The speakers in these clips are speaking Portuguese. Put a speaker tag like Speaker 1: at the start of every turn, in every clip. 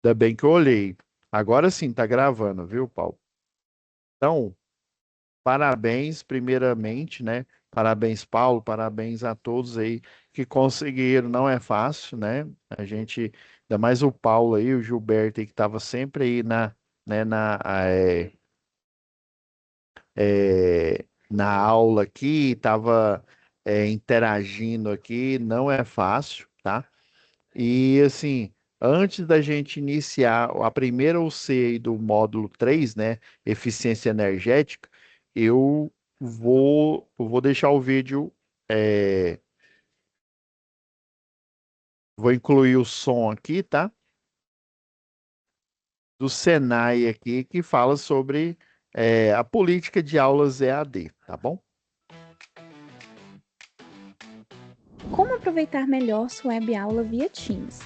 Speaker 1: Ainda bem que eu olhei. Agora sim, tá gravando, viu, Paulo? Então, parabéns, primeiramente, né? Parabéns, Paulo, parabéns a todos aí que conseguiram. Não é fácil, né? A gente, ainda mais o Paulo aí, o Gilberto aí, que estava sempre aí né, na aula aqui, estava interagindo aqui. Não é fácil, tá? E assim, antes da gente iniciar a primeira UC aí do módulo 3, né, eficiência energética, eu vou deixar o vídeo, é, vou incluir o som aqui, tá? Do Senai aqui, que fala sobre a política de aulas EAD, tá bom?
Speaker 2: Como aproveitar melhor sua web aula via Teams?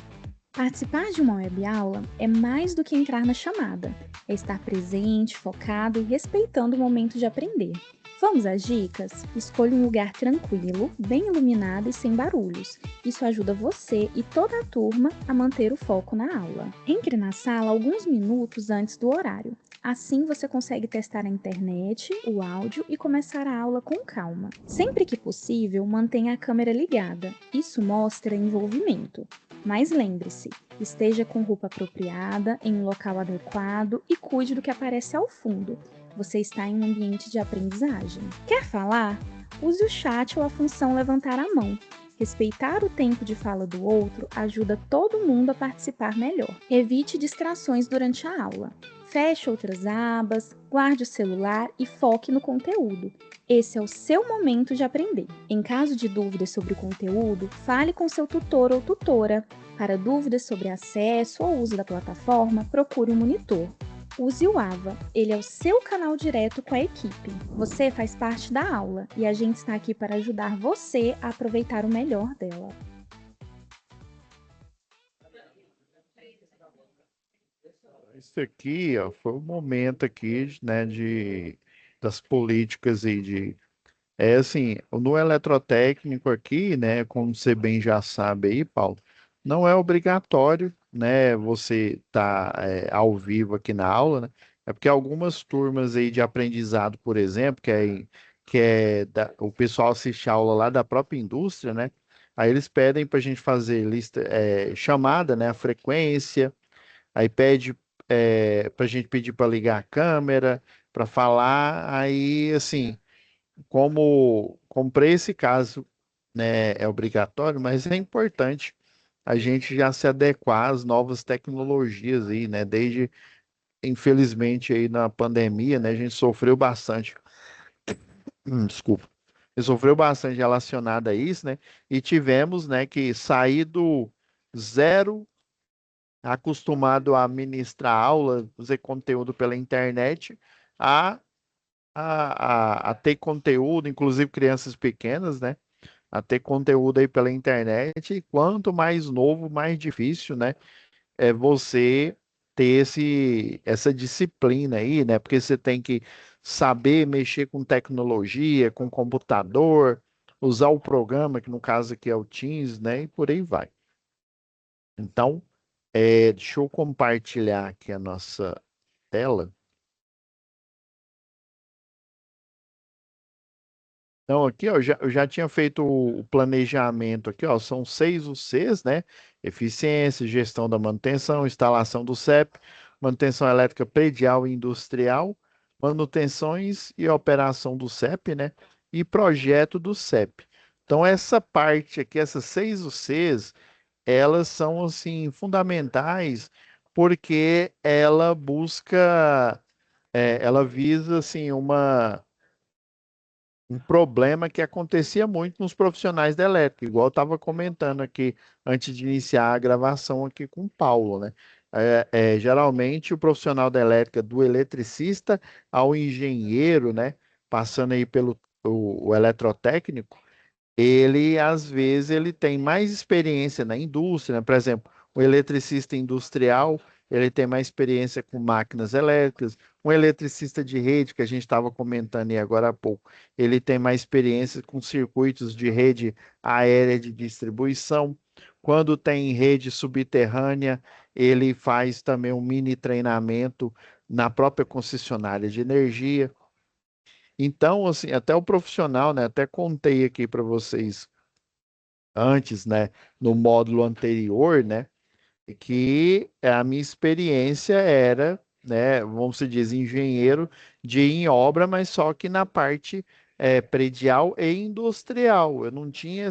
Speaker 2: Participar de uma web aula é mais do que entrar na chamada, é estar presente, focado e respeitando o momento de aprender. Vamos às dicas? Escolha um lugar tranquilo, bem iluminado e sem barulhos. Isso ajuda você e toda a turma a manter o foco na aula. Entre na sala alguns minutos antes do horário. Assim você consegue testar a internet, o áudio e começar a aula com calma. Sempre que possível, mantenha a câmera ligada. Isso mostra envolvimento. Mas lembre-se, esteja com roupa apropriada, em um local adequado e cuide do que aparece ao fundo. Você está em um ambiente de aprendizagem. Quer falar? Use o chat ou a função levantar a mão. Respeitar o tempo de fala do outro ajuda todo mundo a participar melhor. Evite distrações durante a aula. Feche outras abas, guarde o celular e foque no conteúdo. Esse é o seu momento de aprender. Em caso de dúvidas sobre o conteúdo, fale com seu tutor ou tutora. Para dúvidas sobre acesso ou uso da plataforma, procure um monitor. Use o AVA, ele é o seu canal direto com a equipe. Você faz parte da aula e a gente está aqui para ajudar você a aproveitar o melhor dela.
Speaker 1: Isso aqui, ó, foi o momento aqui, né, das políticas aí assim, no eletrotécnico aqui, né, como você bem já sabe aí, Paulo, não é obrigatório, né, você tá ao vivo aqui na aula, né? É porque algumas turmas aí de aprendizado, por exemplo, o pessoal assiste aula lá da própria indústria, né? Aí eles pedem para a gente fazer lista, chamada, né, a frequência, aí pede para a gente pedir para ligar a câmera, para falar, aí assim como para esse caso, né, é obrigatório, mas é importante a gente já se adequar às novas tecnologias aí, né? Infelizmente, aí na pandemia, né, a gente sofreu bastante, desculpa, a gente sofreu bastante relacionado a isso, né? E tivemos, né, que sair do zero acostumado a ministrar aula, fazer conteúdo pela internet, a, a ter conteúdo, inclusive crianças pequenas, né? A ter conteúdo aí pela internet. E quanto mais novo, mais difícil, né? É você ter essa disciplina aí, né? Porque você tem que saber mexer com tecnologia, com computador, usar o programa, que no caso aqui é o Teams, né? E por aí vai. Então, deixa eu compartilhar aqui a nossa tela. Então, aqui, ó, eu já tinha feito o planejamento aqui, ó, são 6 UCs, né? Eficiência, gestão da manutenção, instalação do CEP, manutenção elétrica predial e industrial, manutenções e operação do CEP, né? E projeto do CEP. Então, essa parte aqui, essas 6 UCs, elas são, assim, fundamentais porque ela visa, assim, um problema que acontecia muito nos profissionais da elétrica, igual eu estava comentando aqui antes de iniciar a gravação aqui com o Paulo, né? Geralmente o profissional da elétrica, do eletricista ao engenheiro, né? Passando aí pelo o eletrotécnico, ele às vezes ele tem mais experiência na indústria, né? Por exemplo, o eletricista industrial, ele tem mais experiência com máquinas elétricas. Um eletricista de rede, que a gente estava comentando aí agora há pouco, ele tem mais experiência com circuitos de rede aérea de distribuição. Quando tem rede subterrânea, ele faz também um mini treinamento na própria concessionária de energia. Então, assim, até o profissional, né? Até contei aqui para vocês antes, né? No módulo anterior, né? Que a minha experiência era, né, vamos se diz, engenheiro de em obra, mas só que na parte predial e industrial. Eu não tinha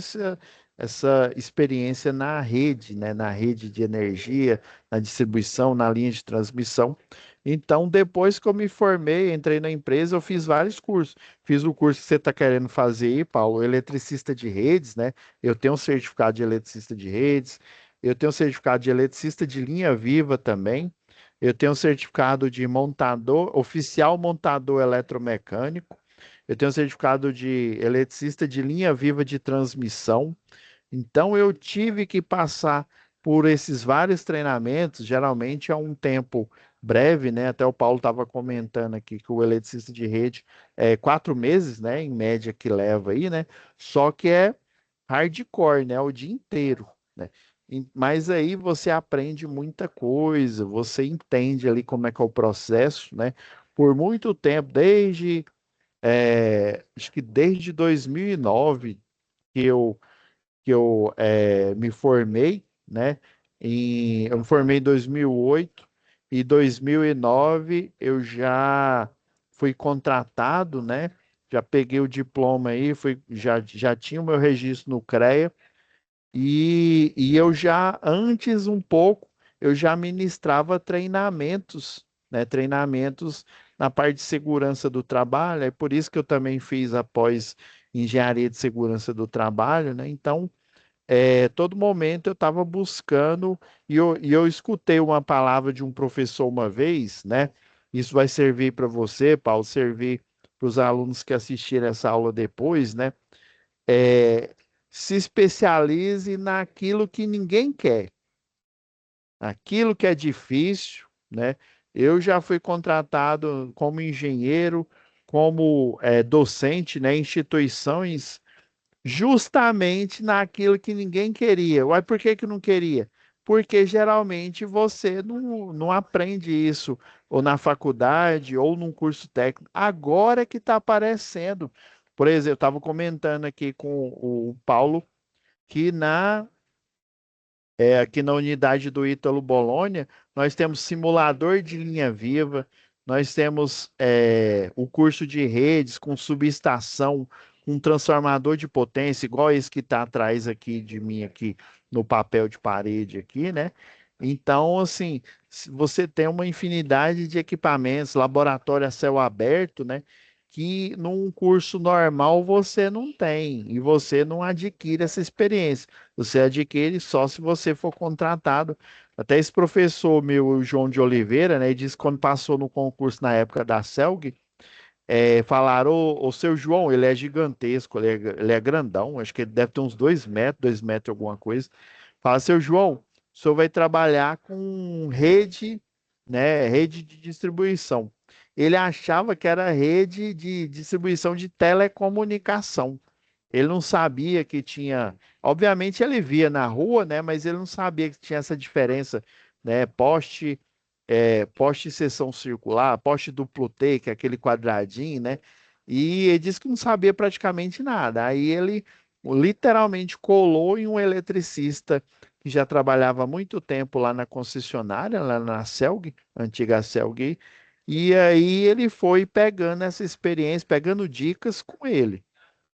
Speaker 1: essa experiência na rede, né, na rede de energia, na distribuição, na linha de transmissão. Então, depois que eu me formei, entrei na empresa, eu fiz vários cursos. Fiz o curso que você está querendo fazer aí, Paulo, eletricista de redes, né? Eu tenho um certificado de eletricista de redes. Eu tenho certificado de eletricista de linha viva também. Eu tenho certificado de montador, oficial montador eletromecânico. Eu tenho certificado de eletricista de linha viva de transmissão. Então, eu tive que passar por esses vários treinamentos, geralmente é um tempo breve, né? Até o Paulo estava comentando aqui que o eletricista de rede é 4 meses, né? Em média que leva aí, né? Só que é hardcore, né? O dia inteiro, né? Mas aí você aprende muita coisa, você entende ali como é que é o processo, né? Por muito tempo, acho que desde 2009 que eu me formei, né? Eu me formei em 2008 e 2009 eu já fui contratado, né? Já peguei o diploma aí, já tinha o meu registro no CREA e eu já, antes um pouco, eu já ministrava treinamentos, né? Treinamentos na parte de segurança do trabalho, é por isso que eu também fiz após engenharia de segurança do trabalho, né? Então, todo momento eu estava buscando, e eu escutei uma palavra de um professor uma vez, né? Isso vai servir para você, Paulo, servir para os alunos que assistirem essa aula depois, né? É, se especialize naquilo que ninguém quer, aquilo que é difícil, né? Eu já fui contratado como engenheiro, como docente, né, em instituições justamente naquilo que ninguém queria. Uai, por que que não queria? Porque geralmente você não aprende isso ou na faculdade ou num curso técnico. Agora é que está aparecendo. Por exemplo, eu estava comentando aqui com o Paulo que aqui na unidade do Ítalo Bologna, nós temos simulador de linha viva, nós temos o curso de redes com subestação, com transformador de potência, igual esse que está atrás aqui de mim, aqui no papel de parede aqui, né? Então, assim, você tem uma infinidade de equipamentos, laboratório a céu aberto, né? Que num curso normal você não tem, e você não adquire essa experiência. Você adquire só se você for contratado. Até esse professor meu, o João de Oliveira, né, ele disse que quando passou no concurso na época da CELG, falaram, o seu João, ele é gigantesco, ele é grandão, acho que ele deve ter uns 2 metros, 2 metros alguma coisa. Fala, seu João, o senhor vai trabalhar com rede, né, rede de distribuição. Ele achava que era rede de distribuição de telecomunicação. Ele não sabia que tinha. Obviamente ele via na rua, né? Mas ele não sabia que tinha essa diferença, né? Poste seção circular, poste duplo T, que é aquele quadradinho, né? E ele disse que não sabia praticamente nada. Aí ele literalmente colou em um eletricista que já trabalhava há muito tempo lá na concessionária, lá na Celg, antiga Celg, e aí ele foi pegando essa experiência, pegando dicas com ele.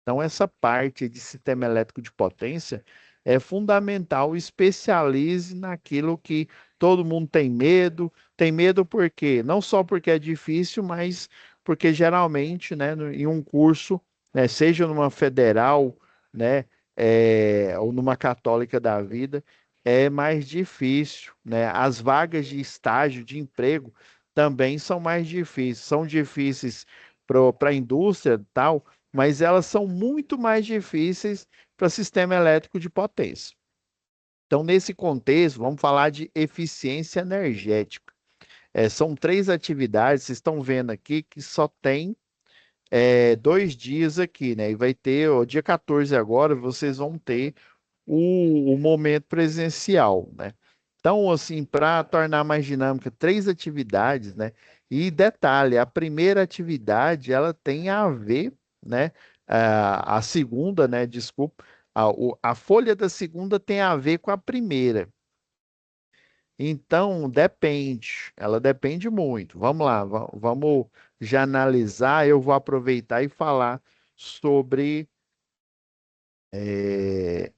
Speaker 1: Então, essa parte de sistema elétrico de potência é fundamental. Especialize naquilo que todo mundo tem medo. Tem medo por quê? Não só porque é difícil, mas porque geralmente, né, em um curso, né, seja numa federal, né, ou numa católica da vida, é mais difícil, né? As vagas de estágio, de emprego, também são mais difíceis. São difíceis para a indústria, tal, mas elas são muito mais difíceis para sistema elétrico de potência. Então, nesse contexto, vamos falar de eficiência energética. São três atividades, vocês estão vendo aqui que só tem 2 dias aqui, né? E vai ter, o dia 14 agora, vocês vão ter o momento presencial, né? Então, assim, para tornar mais dinâmica, três atividades, né? E detalhe, a primeira atividade, ela tem a ver, né? A segunda, né? Desculpa, a folha da segunda tem a ver com a primeira. Então, depende, ela depende muito. Vamos lá, vamos já analisar. Eu vou aproveitar e falar sobre. eh,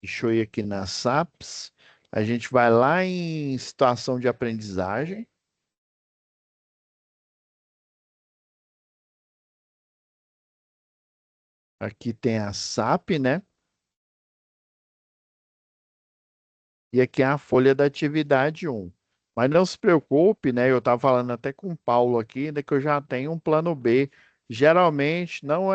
Speaker 1: Deixa eu ir aqui nas SAPs. A gente vai lá em situação de aprendizagem. Aqui tem a SAP, né? E aqui é a folha da atividade 1. Mas não se preocupe, né? Eu estava falando até com o Paulo aqui, ainda que eu já tenho um plano B. Geralmente, não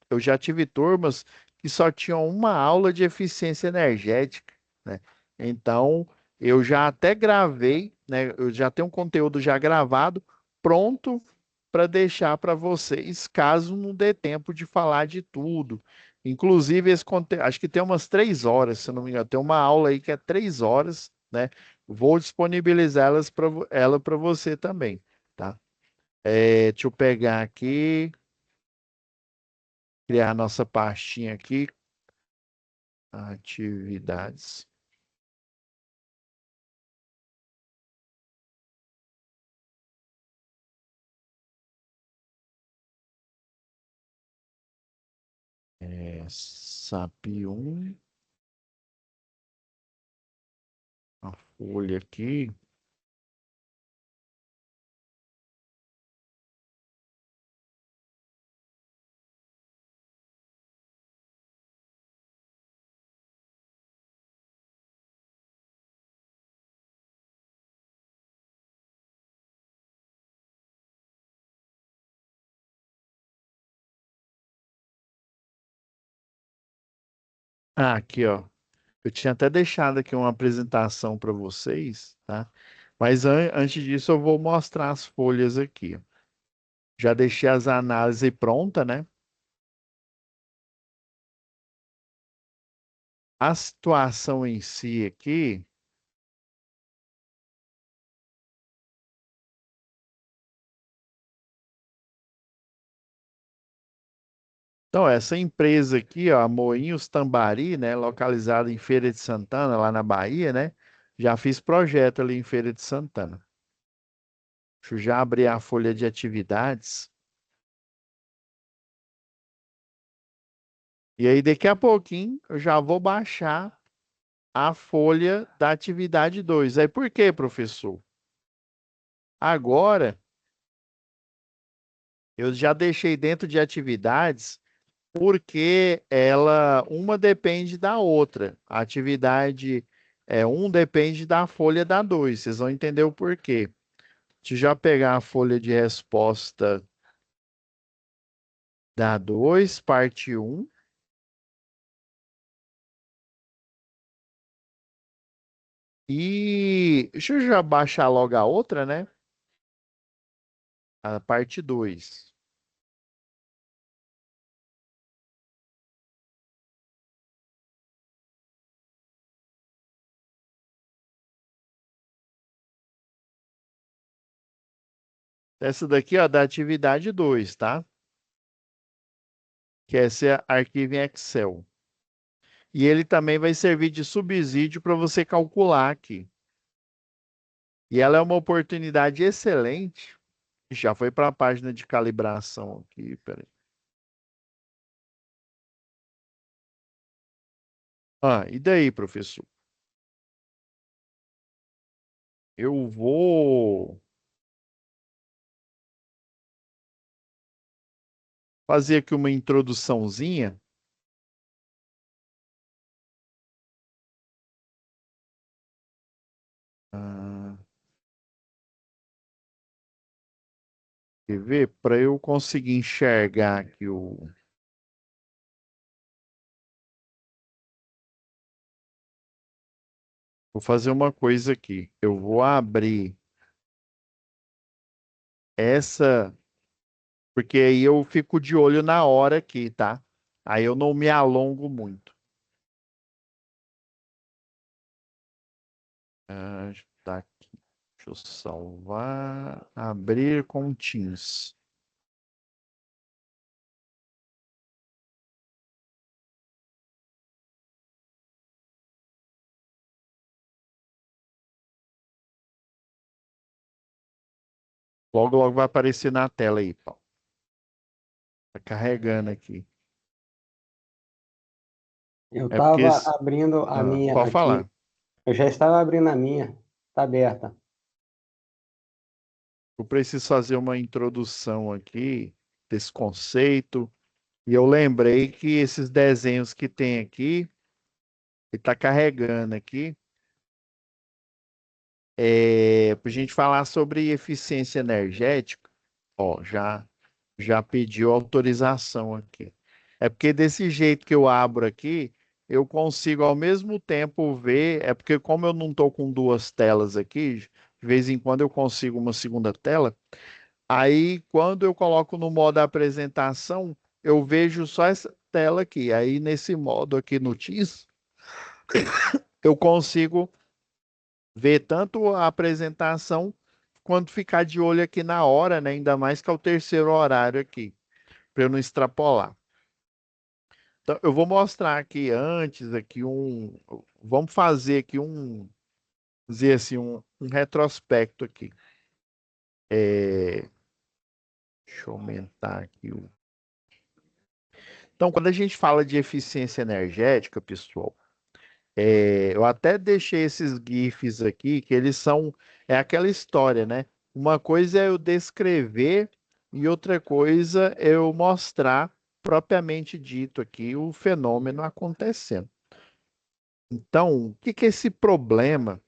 Speaker 1: eu já tive turmas que só tinham uma aula de eficiência energética, né? Então, eu já até gravei, né? Eu já tenho um conteúdo já gravado, pronto para deixar para vocês, caso não dê tempo de falar de tudo. Inclusive, acho que tem umas 3 horas, se eu não me engano, tem uma aula aí que é 3 horas, né? Vou disponibilizar ela para você também, tá? Deixa eu pegar aqui, criar a nossa pastinha aqui, atividades. SAP 1, a folha aqui. Aqui, ó. Eu tinha até deixado aqui uma apresentação para vocês, tá? Mas antes disso, eu vou mostrar as folhas aqui. Já deixei as análises pronta, né? A situação em si aqui, então essa empresa aqui, ó, a Moinhos Tambari, né, localizada em Feira de Santana, lá na Bahia, né? Já fiz projeto ali em Feira de Santana. Deixa eu já abrir a folha de atividades. E aí daqui a pouquinho eu já vou baixar a folha da atividade 2. Aí por quê, professor? Agora eu já deixei dentro de atividades porque uma depende da outra. A atividade um depende da folha da 2. Vocês vão entender o porquê. Deixa eu já pegar a folha de resposta da 2, parte um. E deixa eu já baixar logo a outra, né? A parte 2. Essa daqui, ó, da atividade 2, tá? Que esse é arquivo em Excel. E ele também vai servir de subsídio para você calcular aqui. E ela é uma oportunidade excelente. Já foi para a página de calibração aqui, peraí. Ah, e daí, professor? Eu vou fazer aqui uma introduçãozinha. Ah, quer ver? Para eu conseguir enxergar aqui o. Vou fazer uma coisa aqui. Eu vou abrir essa, porque aí eu fico de olho na hora aqui, tá? Aí eu não me alongo muito. Ah, tá aqui. Deixa eu salvar. Abrir com Teams. Logo, logo vai aparecer na tela aí, Paulo. Tá carregando aqui.
Speaker 3: Eu
Speaker 1: É porque.
Speaker 3: estava abrindo a minha
Speaker 1: Pode
Speaker 3: aqui.
Speaker 1: falar.
Speaker 3: Eu já estava abrindo a minha. Está aberta.
Speaker 1: Eu preciso fazer uma introdução aqui desse conceito. E eu lembrei que esses desenhos que tem aqui, ele está carregando aqui, para a gente falar sobre eficiência energética. Ó, já pediu autorização aqui. É porque desse jeito que eu abro aqui, eu consigo ao mesmo tempo ver. É porque, como eu não estou com duas telas aqui, de vez em quando eu consigo uma segunda tela. Aí, quando eu coloco no modo apresentação, eu vejo só essa tela aqui. Aí, nesse modo aqui no Teams, eu consigo ver tanto a apresentação quanto ficar de olho aqui na hora, né? Ainda mais que é o terceiro horário aqui, para eu não extrapolar. Então, eu vou mostrar aqui antes aqui vamos fazer aqui dizer assim, um retrospecto aqui. Deixa eu aumentar aqui o. Então, quando a gente fala de eficiência energética, pessoal, eu até deixei esses GIFs aqui, que eles são, é aquela história, né? Uma coisa é eu descrever e outra coisa é eu mostrar propriamente dito aqui o fenômeno acontecendo. Então, o que que é esse problema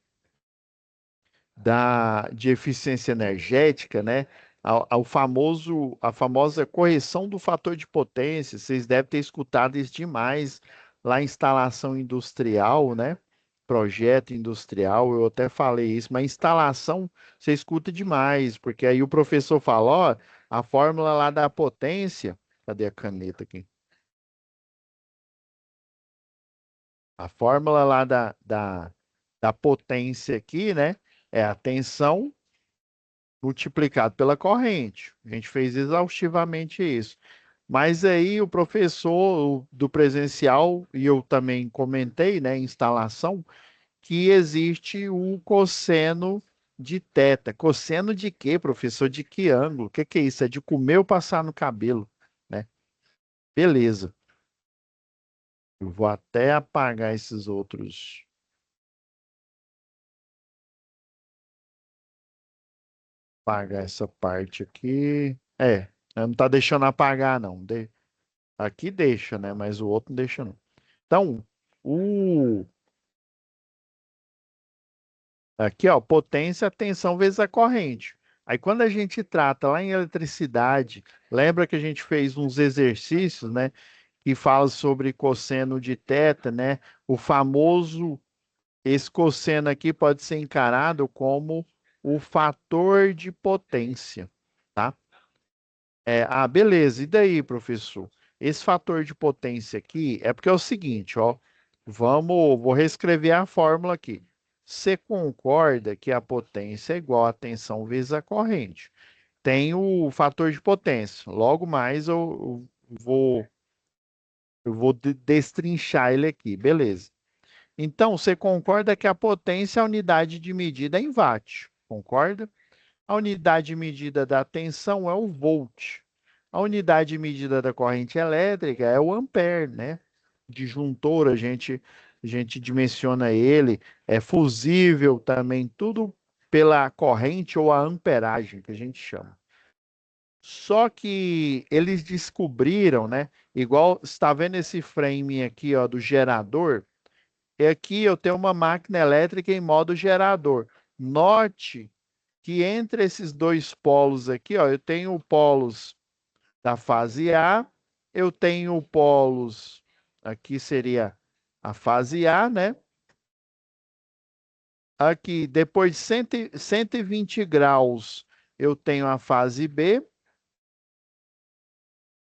Speaker 1: de eficiência energética, né? A famosa correção do fator de potência. Vocês devem ter escutado isso demais lá em instalação industrial, né? Projeto industrial, eu até falei isso, mas instalação você escuta demais, porque aí o professor fala, ó, a fórmula lá da potência, cadê a caneta aqui? A fórmula lá da potência aqui, né? É a tensão multiplicado pela corrente. A gente fez exaustivamente isso. Mas aí o professor do presencial, e eu também comentei, né, instalação, que existe o cosseno de teta. Cosseno de quê, professor? De que ângulo? O que que é isso? É de comer ou passar no cabelo, né? Beleza. Eu vou até apagar esses outros. Apagar essa parte aqui. Não tá deixando apagar, não. Aqui deixa, né? Mas o outro não deixa, não. Então, o aqui, ó, potência, tensão vezes a corrente. Aí, quando a gente trata lá em eletricidade, lembra que a gente fez uns exercícios, né? Que fala sobre cosseno de teta, né? O famoso, esse cosseno aqui pode ser encarado como o fator de potência, tá? Beleza. E daí, professor? Esse fator de potência aqui é porque é o seguinte, ó. Vou reescrever a fórmula aqui. Você concorda que a potência é igual a tensão vezes a corrente? Tem o fator de potência. Logo mais eu vou destrinchar ele aqui, beleza? Então, você concorda que a potência é a unidade de medida em watt? Concorda? A unidade de medida da tensão é o volt. A unidade de medida da corrente elétrica é o ampere, né? Disjuntor, a gente dimensiona ele, é fusível também, tudo pela corrente ou a amperagem, que a gente chama. Só que eles descobriram, né? Igual está vendo esse frame aqui, ó, do gerador? E aqui eu tenho uma máquina elétrica em modo gerador. Note que entre esses dois polos aqui, ó, eu tenho polos da fase A, eu tenho polos, aqui seria a fase A, né? Aqui, depois de 120 graus, eu tenho a fase B,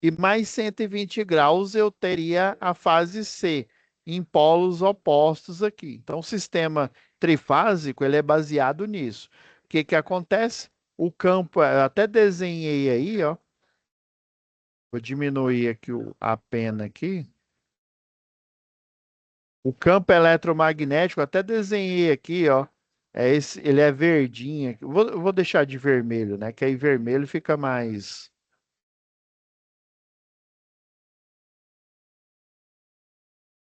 Speaker 1: e mais 120 graus eu teria a fase C, em polos opostos aqui. Então, o sistema trifásico ele é baseado nisso. O que que acontece? O campo, eu até desenhei aí, ó. Vou diminuir aqui a pena aqui. O campo eletromagnético, até desenhei aqui, ó. Ele é verdinho. Eu vou deixar de vermelho, né? Que aí vermelho fica mais.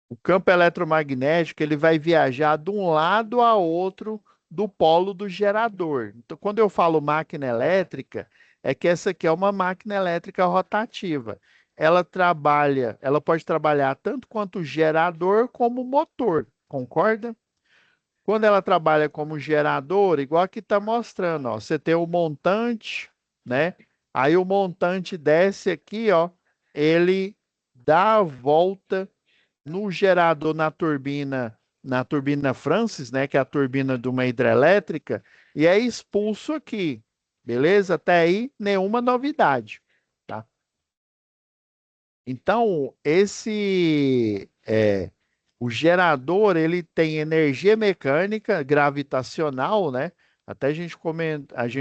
Speaker 1: O campo eletromagnético ele vai viajar de um lado a outro do polo do gerador. Então, quando eu falo máquina elétrica, é que essa aqui é uma máquina elétrica rotativa. Ela pode trabalhar tanto quanto gerador como motor, concorda? Quando ela trabalha como gerador, igual aqui está mostrando, ó, você tem o montante, né? Aí o montante desce aqui, ó, ele dá a volta no gerador na turbina Francis, né, que é a turbina de uma hidrelétrica, e é expulso aqui. Beleza? Até aí, nenhuma novidade, tá? Então, o gerador, ele tem energia mecânica gravitacional, né? Até a gente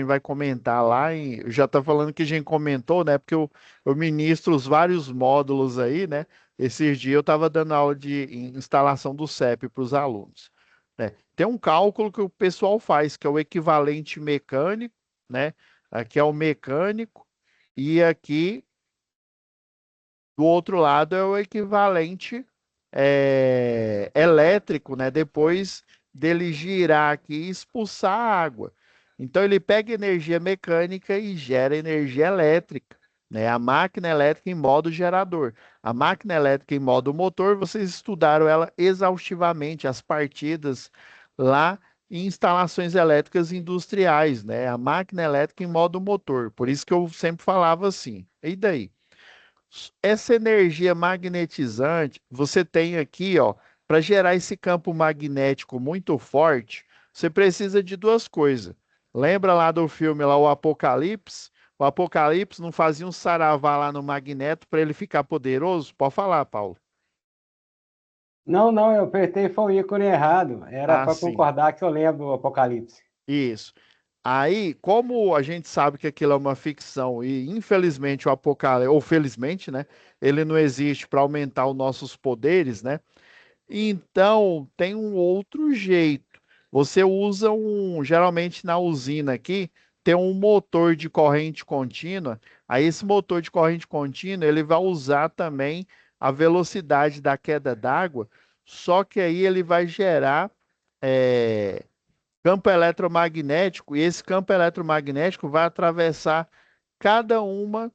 Speaker 1: vai comentar lá eu já está falando que a gente comentou, né? Porque eu ministro os vários módulos aí, né? Esses dias eu estava dando aula de instalação do CEP para os alunos, né? Tem um cálculo que o pessoal faz, que é o equivalente mecânico, né? Aqui é o mecânico, e aqui do outro lado é o equivalente elétrico, né? Depois dele girar aqui e expulsar a água. Então ele pega energia mecânica e gera energia elétrica, né? A máquina elétrica em modo gerador. A máquina elétrica em modo motor, vocês estudaram ela exaustivamente, as partidas lá em instalações elétricas industriais, né? A máquina elétrica em modo motor. Por isso que eu sempre falava assim. E daí? Essa energia magnetizante, você tem aqui, ó, para gerar esse campo magnético muito forte, você precisa de duas coisas. Lembra lá do filme lá, o Apocalipse? O Apocalipse não fazia um saravá lá no magneto para ele ficar poderoso? Pode falar, Paulo.
Speaker 3: Não, não, eu apertei foi o ícone errado. Era
Speaker 1: Ah,
Speaker 3: para
Speaker 1: sim.
Speaker 3: concordar que eu lembro do Apocalipse.
Speaker 1: Isso. Aí, como a gente sabe que aquilo é uma ficção e infelizmente o Apocalipse, ou felizmente, né, ele não existe para aumentar os nossos poderes, né? Então, tem um outro jeito. Você usa geralmente na usina aqui, tem um motor de corrente contínua. Aí esse motor de corrente contínua, ele vai usar também a velocidade da queda d'água, só que aí ele vai gerar é, campo eletromagnético, e esse campo eletromagnético vai atravessar cada uma,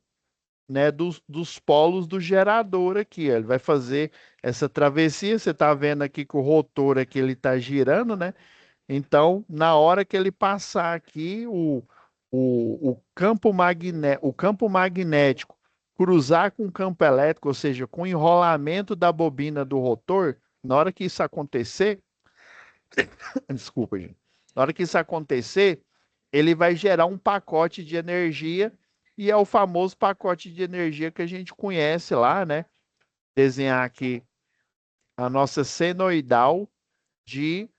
Speaker 1: né, dos polos do gerador aqui. Ele vai fazer essa travessia. Você está vendo aqui que o rotor aqui ele está girando, né? Então, na hora que ele passar aqui, o campo magnético cruzar com o campo elétrico, ou seja, com o enrolamento da bobina do rotor, na hora que isso acontecer, desculpa, gente. Na hora que isso acontecer, ele vai gerar um pacote de energia e é o famoso pacote de energia que a gente conhece lá, né? Desenhar aqui a nossa senoidal de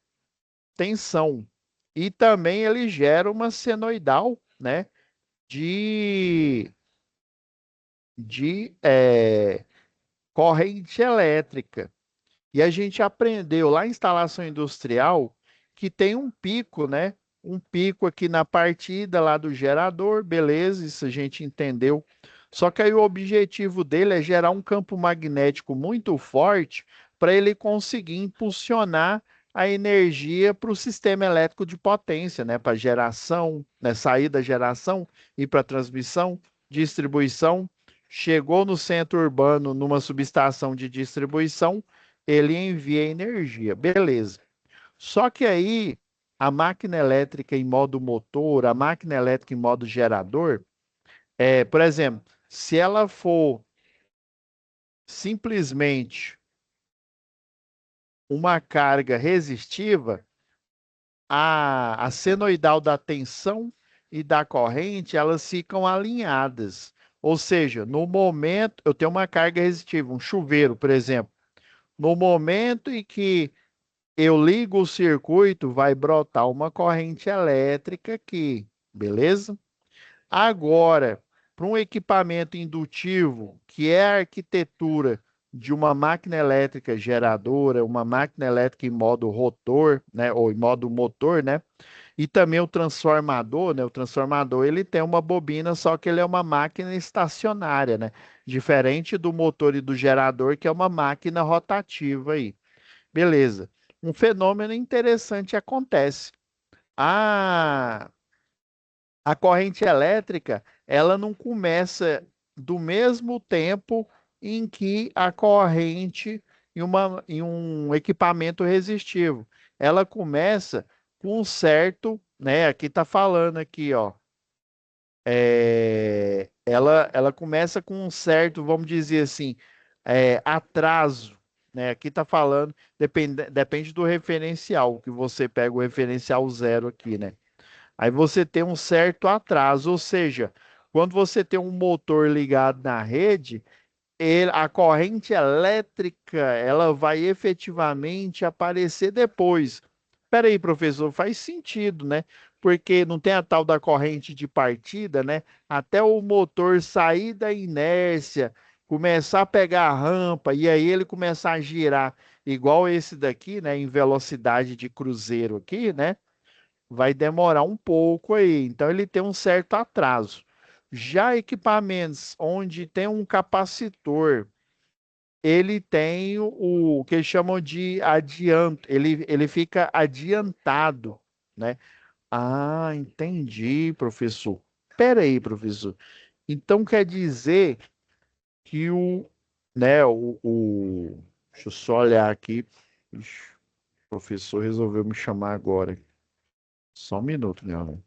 Speaker 1: tensão. E também ele gera uma senoidal, né? De, de corrente elétrica. E a gente aprendeu lá em instalação industrial que tem um pico, né? Um pico aqui na partida lá do gerador, beleza, isso a gente entendeu. Só que aí o objetivo dele é gerar um campo magnético muito forte para ele conseguir impulsionar a energia para o sistema elétrico de potência, né? Para geração, né? Sair da geração e para transmissão, distribuição. Chegou no centro urbano numa subestação de distribuição, ele envia energia, beleza. Só que aí a máquina elétrica em modo motor, a máquina elétrica em modo gerador, por exemplo, se ela for simplesmente uma carga resistiva, a senoidal da tensão e da corrente, elas ficam alinhadas. Ou seja, no momento, eu tenho uma carga resistiva, um chuveiro, por exemplo. No momento em que eu ligo o circuito, vai brotar uma corrente elétrica aqui, beleza? Agora, para um equipamento indutivo, que é a arquitetura de uma máquina elétrica geradora, uma máquina elétrica em modo rotor, né, ou em modo motor, né? E também o transformador, né? O transformador ele tem uma bobina, só que ele é uma máquina estacionária, né? Diferente do motor e do gerador, que é uma máquina rotativa aí. Beleza. Um fenômeno interessante acontece. A, a corrente elétrica, ela não começa do mesmo tempo em que a corrente em um equipamento resistivo. Ela começa com um certo, né? Aqui está falando aqui, ó. Ela começa com um certo, vamos dizer assim, atraso, né? Aqui está falando, depende do referencial, que você pega o referencial zero aqui, né? Aí você tem um certo atraso, ou seja, quando você tem um motor ligado na rede, a corrente elétrica, ela vai efetivamente aparecer depois. Espera aí, professor, faz sentido, né? Porque não tem a tal da corrente de partida, né? Até o motor sair da inércia, começar a pegar a rampa e aí ele começar a girar igual esse daqui, né? Em velocidade de cruzeiro aqui, né? Vai demorar um pouco aí. Então ele tem um certo atraso. Já equipamentos onde tem um capacitor, ele tem o que eles chamam de adianto, ele fica adiantado, né? Ah, entendi, professor. Espera aí, professor. Então quer dizer que deixa eu só olhar aqui. Ixi, o professor resolveu me chamar agora. Só um minuto, galera.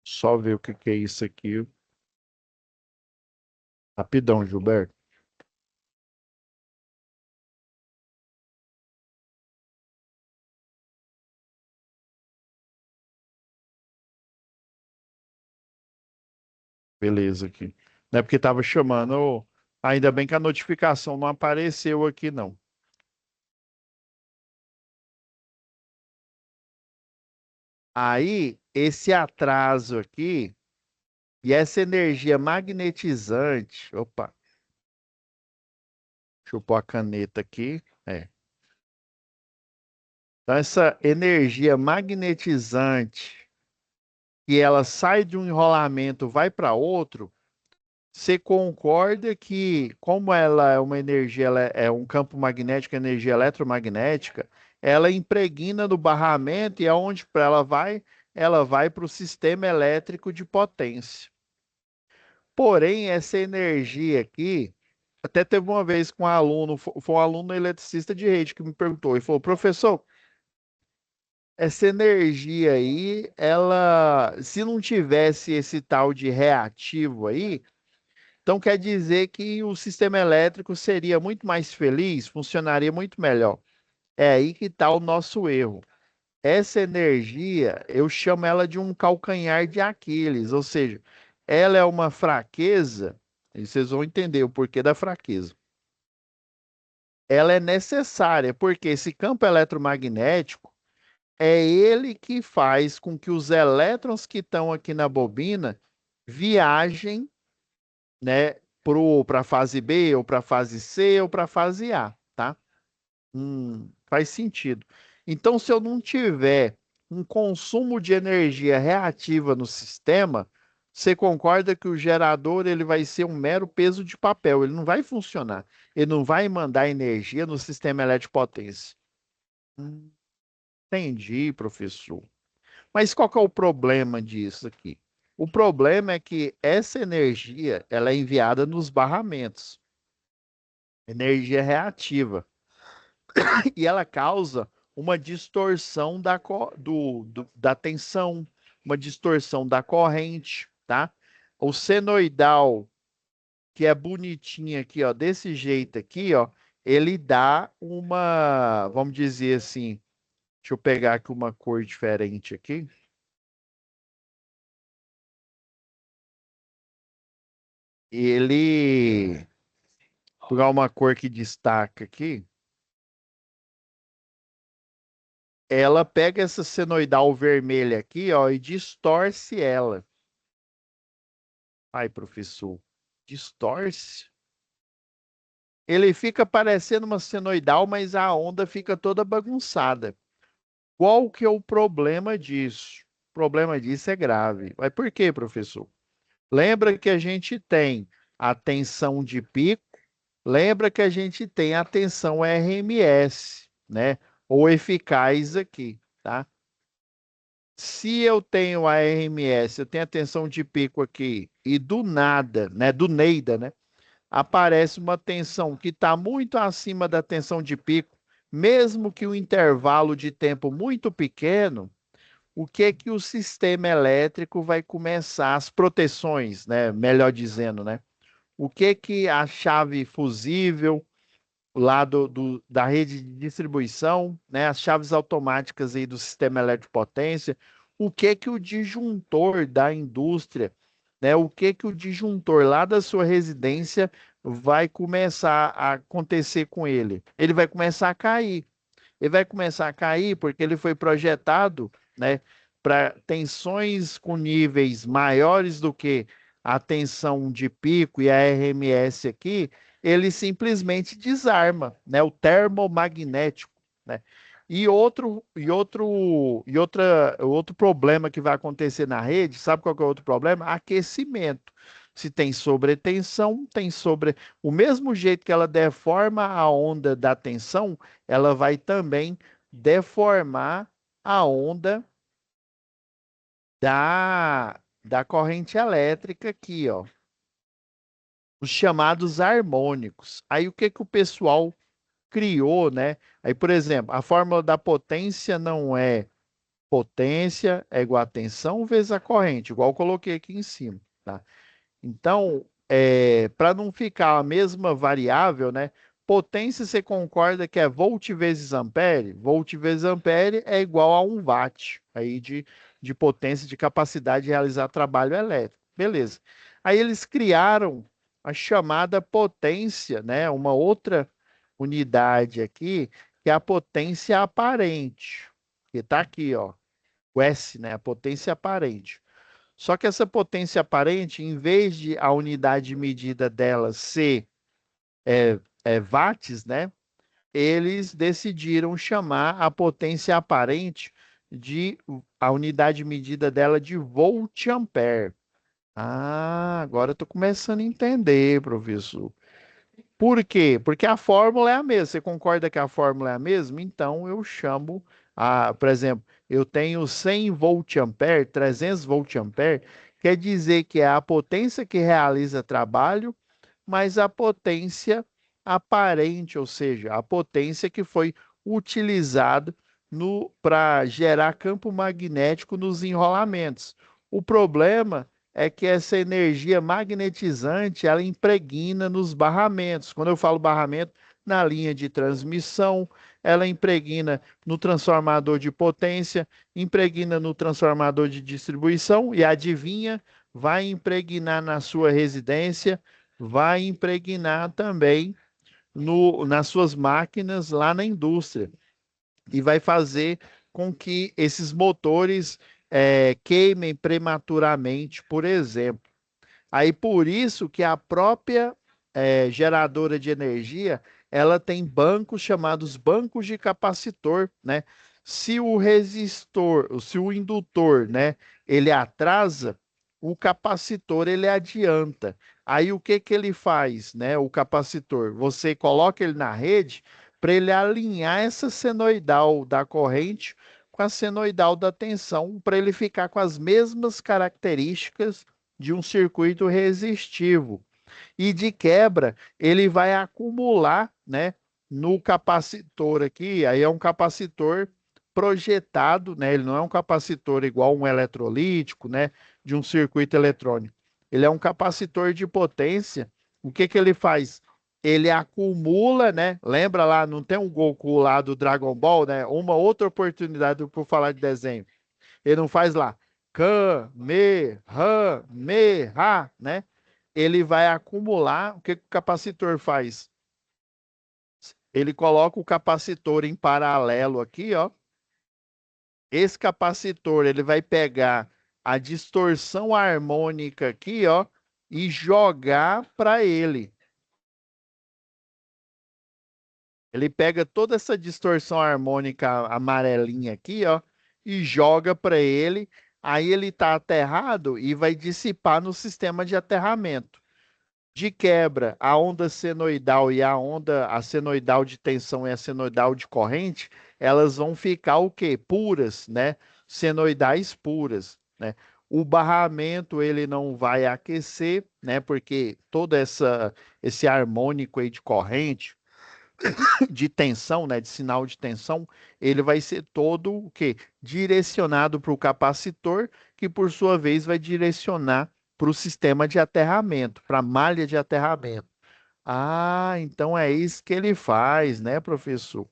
Speaker 1: Só ver o que que é isso aqui. Rapidão, Gilberto. Beleza aqui. Não é porque tava chamando. Ainda bem que a notificação não apareceu aqui, não. Aí, esse atraso aqui e essa energia magnetizante. Opa, deixa eu pôr a caneta aqui. Então, essa energia magnetizante que ela sai de um enrolamento, vai para outro. Você concorda que, como ela é uma energia, ela é um campo magnético, energia eletromagnética, ela impregna no barramento e aonde para ela vai para o sistema elétrico de potência. Porém, essa energia aqui, até teve uma vez com um aluno, foi um aluno eletricista de rede que me perguntou e falou, professor, essa energia aí, ela, se não tivesse esse tal de reativo aí, então quer dizer que o sistema elétrico seria muito mais feliz, funcionaria muito melhor. É aí que está o nosso erro. Essa energia, eu chamo ela de um calcanhar de Aquiles, ou seja, ela é uma fraqueza, e vocês vão entender o porquê da fraqueza. Ela é necessária, porque esse campo eletromagnético é ele que faz com que os elétrons que estão aqui na bobina viajem, né, para a fase B, ou para a fase C, ou para a fase A, tá? Faz sentido. Então, se eu não tiver um consumo de energia reativa no sistema, você concorda que o gerador ele vai ser um mero peso de papel, ele não vai funcionar, ele não vai mandar energia no sistema elétrico potência. Hum, entendi, professor. Mas qual que é o problema disso aqui? O problema é que essa energia ela é enviada nos barramentos, energia reativa, e ela causa uma distorção da tensão, uma distorção da corrente, tá? O senoidal, que é bonitinho aqui, ó, desse jeito aqui, ó, ele dá uma, vamos dizer assim, deixa eu pegar aqui uma cor diferente aqui. Ele, vou pegar uma cor que destaca aqui. Ela pega essa senoidal vermelha aqui, ó, e distorce ela. Ai, professor, distorce? Ele fica parecendo uma senoidal, mas a onda fica toda bagunçada. Qual que é o problema disso? O problema disso é grave. Mas por quê, professor? Lembra que a gente tem a tensão de pico, lembra que a gente tem a tensão RMS, né? Ou eficaz aqui, tá? Se eu tenho a RMS, eu tenho a tensão de pico aqui, e do nada, né? Do Neida, né? Aparece uma tensão que está muito acima da tensão de pico, mesmo que o intervalo de tempo muito pequeno, o que é que o sistema elétrico vai começar, as proteções, né? Melhor dizendo, né? O que é que a chave fusível lá da rede de distribuição, né? As chaves automáticas aí do sistema elétrico potência, o que é que o disjuntor da indústria, né? O que é que o disjuntor lá da sua residência vai começar a acontecer com ele? Ele vai começar a cair. Ele vai começar a cair porque ele foi projetado, né, para tensões com níveis maiores do que a tensão de pico e a RMS aqui, ele simplesmente desarma, né, o termomagnético, né? Outro problema que vai acontecer na rede, sabe qual que é o outro problema? Aquecimento. Se tem sobretensão, tem sobre o mesmo jeito que ela deforma a onda da tensão, ela vai também deformar a onda da corrente elétrica aqui, ó. Os chamados harmônicos. Aí o que que o pessoal criou, né? Aí, por exemplo, a fórmula da potência não é potência é igual a tensão vezes a corrente, igual eu coloquei aqui em cima, tá? Então, para não ficar a mesma variável, né? Potência, você concorda que é volt vezes ampere? Volt vezes ampere é igual a 1 watt aí de potência, de capacidade de realizar trabalho elétrico. Beleza. Aí eles criaram a chamada potência, né? Uma outra unidade aqui, que é a potência aparente, que está aqui, ó. O S, né? A potência aparente. Só que essa potência aparente, em vez de a unidade de medida dela ser watts, né? Eles decidiram chamar a potência aparente de a unidade de medida dela de volt-ampere. Ah, agora eu estou começando a entender, professor. Por quê? Porque a fórmula é a mesma. Você concorda que a fórmula é a mesma? Então eu chamo por exemplo, eu tenho 100 volt-ampere, 300 volt-ampere, quer dizer que é a potência que realiza trabalho, mas a potência aparente, ou seja, a potência que foi utilizada para gerar campo magnético nos enrolamentos. O problema é que essa energia magnetizante ela impregna nos barramentos. Quando eu falo barramento, na linha de transmissão, ela impregna no transformador de potência, impregna no transformador de distribuição e adivinha, vai impregnar na sua residência, vai impregnar também nas suas máquinas lá na indústria e vai fazer com que esses motores queimem prematuramente, por exemplo. Aí por isso que a própria geradora de energia, ela tem bancos chamados bancos de capacitor, né? Se o resistor, se o indutor, né, ele atrasa, o capacitor ele adianta. Aí o que que ele faz, né? O capacitor, você coloca ele na rede para ele alinhar essa senoidal da corrente com a senoidal da tensão, para ele ficar com as mesmas características de um circuito resistivo. E de quebra, ele vai acumular, né, no capacitor aqui, aí é um capacitor projetado, né? Ele não é um capacitor igual um eletrolítico, né, de um circuito eletrônico. Ele é um capacitor de potência. O que que ele faz? ele acumula, né? Lembra lá, não tem um Goku lá do Dragon Ball, né? Uma outra oportunidade por falar de desenho. Ele não faz lá Kamehameha, né? Ele vai acumular. O que que o capacitor faz? Ele coloca o capacitor em paralelo aqui, ó. Esse capacitor, ele vai pegar a distorção harmônica aqui, ó, e jogar para ele. Ele pega toda essa distorção harmônica amarelinha aqui, ó, e joga para ele. Aí ele está aterrado e vai dissipar no sistema de aterramento. De quebra, a onda senoidal e a senoidal de tensão e a senoidal de corrente, elas vão ficar o quê? Puras, né? Senoidais puras, né? O barramento ele não vai aquecer, né? Porque todo esse harmônico aí de corrente, de tensão, né, de sinal de tensão, ele vai ser todo o quê? Direcionado para o capacitor, que por sua vez vai direcionar para o sistema de aterramento, para a malha de aterramento. Ah, então é isso que ele faz, né, professor?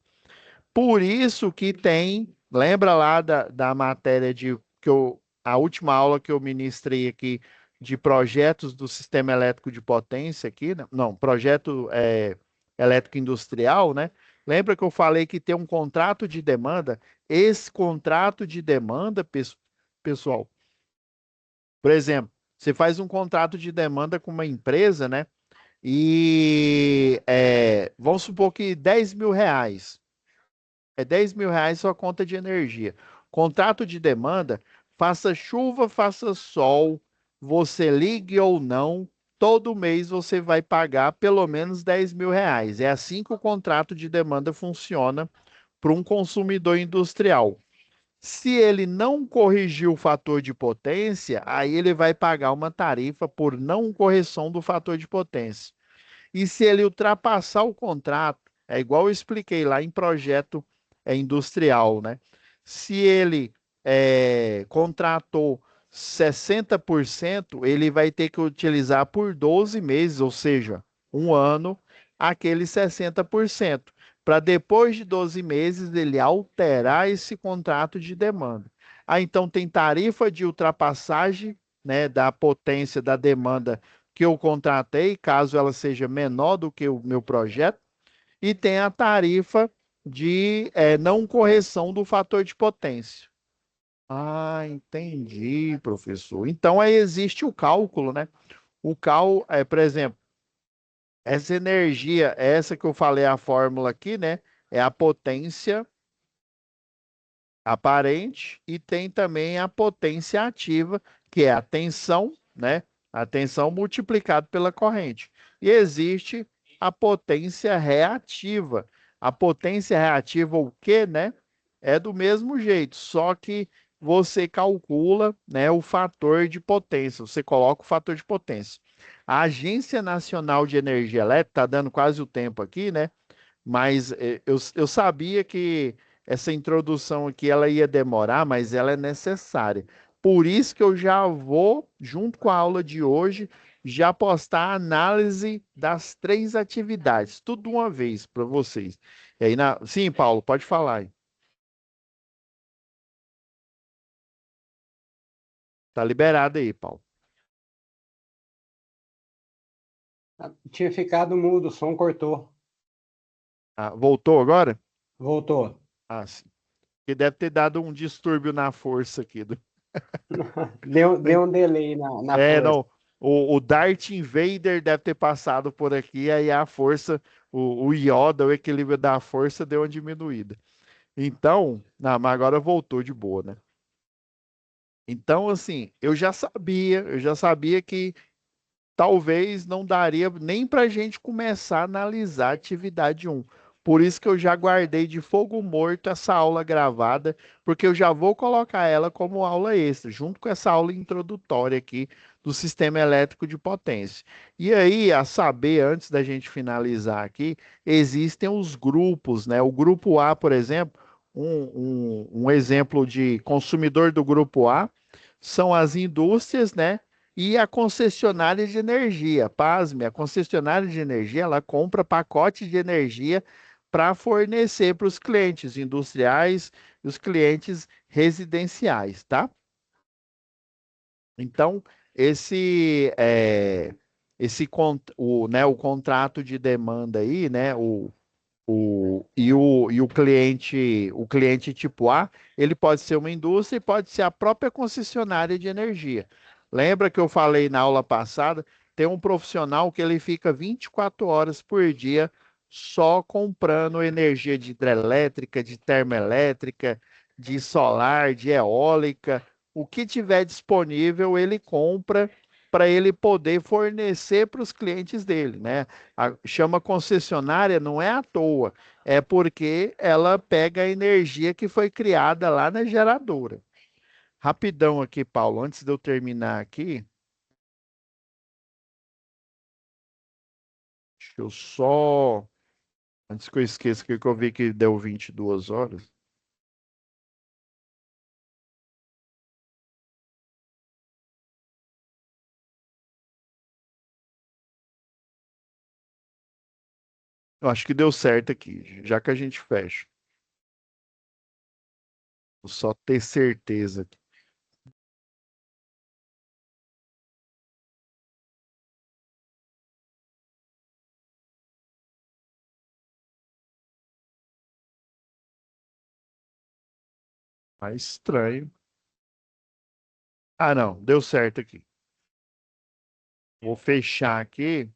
Speaker 1: Por isso que tem, lembra lá da matéria a última aula que eu ministrei aqui de projetos do sistema elétrico de potência aqui, né? Não, projeto elétrico industrial, né? Lembra que eu falei que tem um contrato de demanda? Esse contrato de demanda, pessoal, por exemplo, você faz um contrato de demanda com uma empresa, né? E vamos supor que R$ 10.000. É R$ 10.000 sua conta de energia. Contrato de demanda, faça chuva, faça sol, você ligue ou não, todo mês você vai pagar pelo menos R$ 10.000. É assim que o contrato de demanda funciona para um consumidor industrial. Se ele não corrigir o fator de potência, aí ele vai pagar uma tarifa por não correção do fator de potência. E se ele ultrapassar o contrato, é igual eu expliquei lá em projeto industrial, né? Se ele contratou 60%, ele vai ter que utilizar por 12 meses, ou seja, um ano, aqueles 60%, para depois de 12 meses ele alterar esse contrato de demanda. Ah, então tem tarifa de ultrapassagem, né, da potência da demanda que eu contratei, caso ela seja menor do que o meu projeto, e tem a tarifa de não correção do fator de potência. Ah, entendi, professor. Então aí existe o cálculo, né? Por exemplo, essa energia, essa que eu falei a fórmula aqui, né? É a potência aparente e tem também a potência ativa, que é a tensão, né? A tensão multiplicado pela corrente. E existe a potência reativa. A potência reativa, o quê, né? É do mesmo jeito, só que você calcula, né, o fator de potência, você coloca o fator de potência. A Agência Nacional de Energia Elétrica, está dando quase o tempo aqui, né? Mas eu sabia que essa introdução aqui ela ia demorar, mas ela é necessária. Por isso que eu já vou, junto com a aula de hoje, já postar a análise das três atividades, tudo de uma vez para vocês. E aí, sim, Paulo, pode falar aí. Tá liberado aí, Paulo.
Speaker 3: Tinha ficado mudo, o som cortou.
Speaker 1: Ah, voltou agora?
Speaker 3: Voltou.
Speaker 1: Ah, sim. Que deve ter dado um distúrbio na força aqui.
Speaker 3: Deu um delay na força.
Speaker 1: Não. O Darth Invader deve ter passado por aqui, aí a força, o Yoda, o equilíbrio da força deu uma diminuída. Então, não, mas agora voltou de boa, né? Então, assim, eu já sabia que talvez não daria nem para a gente começar a analisar a atividade um. Por isso que eu já guardei de fogo morto essa aula gravada, porque eu já vou colocar ela como aula extra, junto com essa aula introdutória aqui do sistema elétrico de potência. E aí, a saber, antes da gente finalizar aqui, existem os grupos, né? O grupo A, por exemplo, um exemplo de consumidor do grupo A são as indústrias, né? E a concessionária de energia, pasme, a concessionária de energia, ela compra pacote de energia para fornecer para os clientes industriais e os clientes residenciais, tá? Então, o contrato de demanda aí, né, o cliente tipo A, ele pode ser uma indústria e pode ser a própria concessionária de energia. Lembra que eu falei na aula passada? Tem um profissional que ele fica 24 horas por dia só comprando energia de hidrelétrica, de termoelétrica, de solar, de eólica. O que tiver disponível, ele compra para ele poder fornecer para os clientes dele, né? Chama concessionária não é à toa, é porque ela pega a energia que foi criada lá na geradora. Rapidão aqui, Paulo, antes de eu terminar aqui, deixa eu só, antes que eu esqueça que eu vi que deu 22 horas. Eu acho que deu certo aqui, já que a gente fecha. Vou só ter certeza aqui. Tá estranho. Ah, não, deu certo aqui. Vou fechar aqui.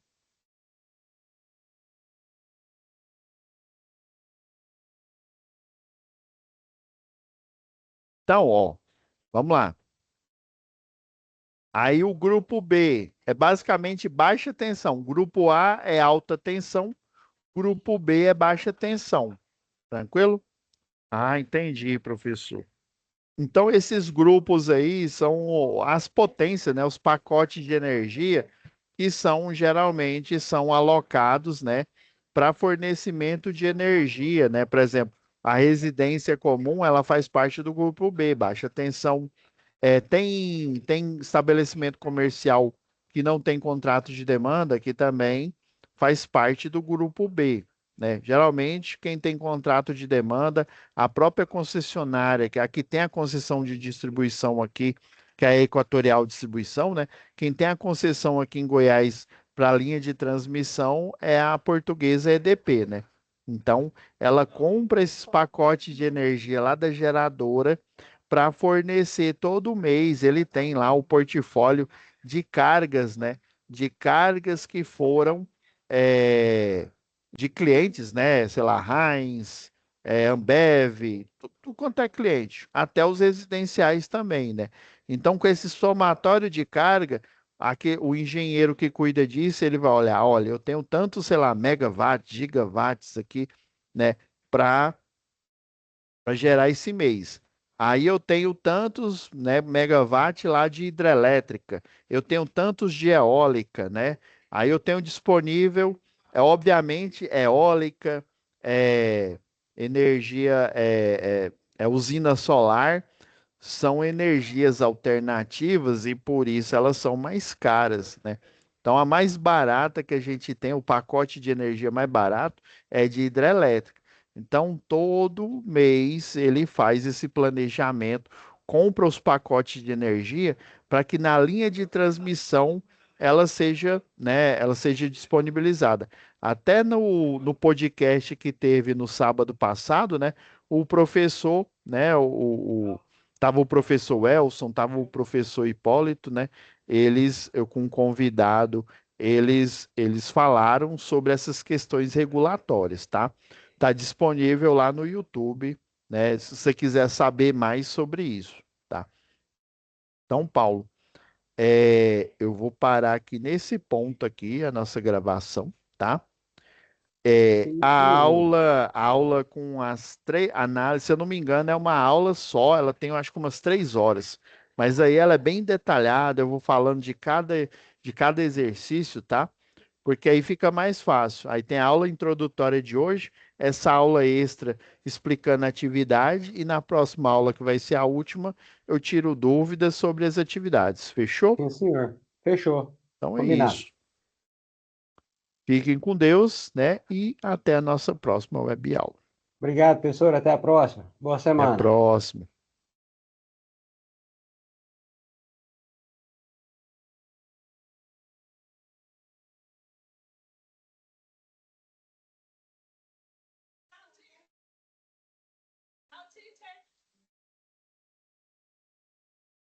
Speaker 1: Então, ó, vamos lá. Aí o grupo B é basicamente baixa tensão. Grupo A é alta tensão, grupo B é baixa tensão. Tranquilo? Ah, entendi, professor. Então esses grupos aí são as potências, né, os pacotes de energia que são geralmente são alocados, né, para fornecimento de energia, né? Por exemplo, a residência comum, ela faz parte do grupo B, baixa tensão. Tem estabelecimento comercial que não tem contrato de demanda, que também faz parte do grupo B, né? Geralmente, quem tem contrato de demanda, a própria concessionária, que aqui tem a concessão de distribuição aqui, que é a Equatorial Distribuição, né? Quem tem a concessão aqui em Goiás para a linha de transmissão é a portuguesa EDP, né? Então, ela compra esses pacotes de energia lá da geradora para fornecer todo mês. Ele tem lá o portfólio de cargas, né? De cargas que foram é, de clientes, né? Sei lá, Heinz, Ambev, tudo quanto é cliente, até os residenciais também, né? Então, com esse somatório de carga, aqui, o engenheiro que cuida disso, ele vai olhar, olha, eu tenho tanto, sei lá, megawatts, gigawatts aqui, né? Para gerar esse mês. Aí eu tenho tantos, né, megawatt lá de hidrelétrica, eu tenho tantos de eólica, né? Aí eu tenho disponível, obviamente, eólica, é, energia, usina solar, são energias alternativas e por isso elas são mais caras, né? Então a mais barata que a gente tem, o pacote de energia mais barato é de hidrelétrica. Então todo mês ele faz esse planejamento, compra os pacotes de energia para que na linha de transmissão ela seja, né, ela seja disponibilizada. Até no podcast que teve no sábado passado, né, o professor, né, tava o professor Elson, tava o professor Hipólito, né? Eu com um convidado, eles falaram sobre essas questões regulatórias, tá? Tá disponível lá no YouTube, né? Se você quiser saber mais sobre isso, tá? Então, Paulo, eu vou parar aqui nesse ponto aqui, a nossa gravação, tá?
Speaker 3: Sim, senhor.
Speaker 1: A aula com as três análises, se eu não me engano, é uma aula só, ela tem, eu acho que umas 3 horas, mas aí ela é bem detalhada, eu vou falando de cada exercício, tá? Porque aí fica mais fácil. Aí tem a aula introdutória de hoje, essa aula extra explicando a atividade, e na próxima aula, que vai ser a última, eu tiro dúvidas sobre as atividades. Fechou?
Speaker 3: Sim, senhor. Fechou.
Speaker 1: Então é
Speaker 3: Combinado.
Speaker 1: isso. Fiquem com Deus, né? E até a nossa próxima web aula.
Speaker 3: Obrigado, professor. Até a próxima. Boa
Speaker 1: Até a
Speaker 3: semana.
Speaker 1: próxima.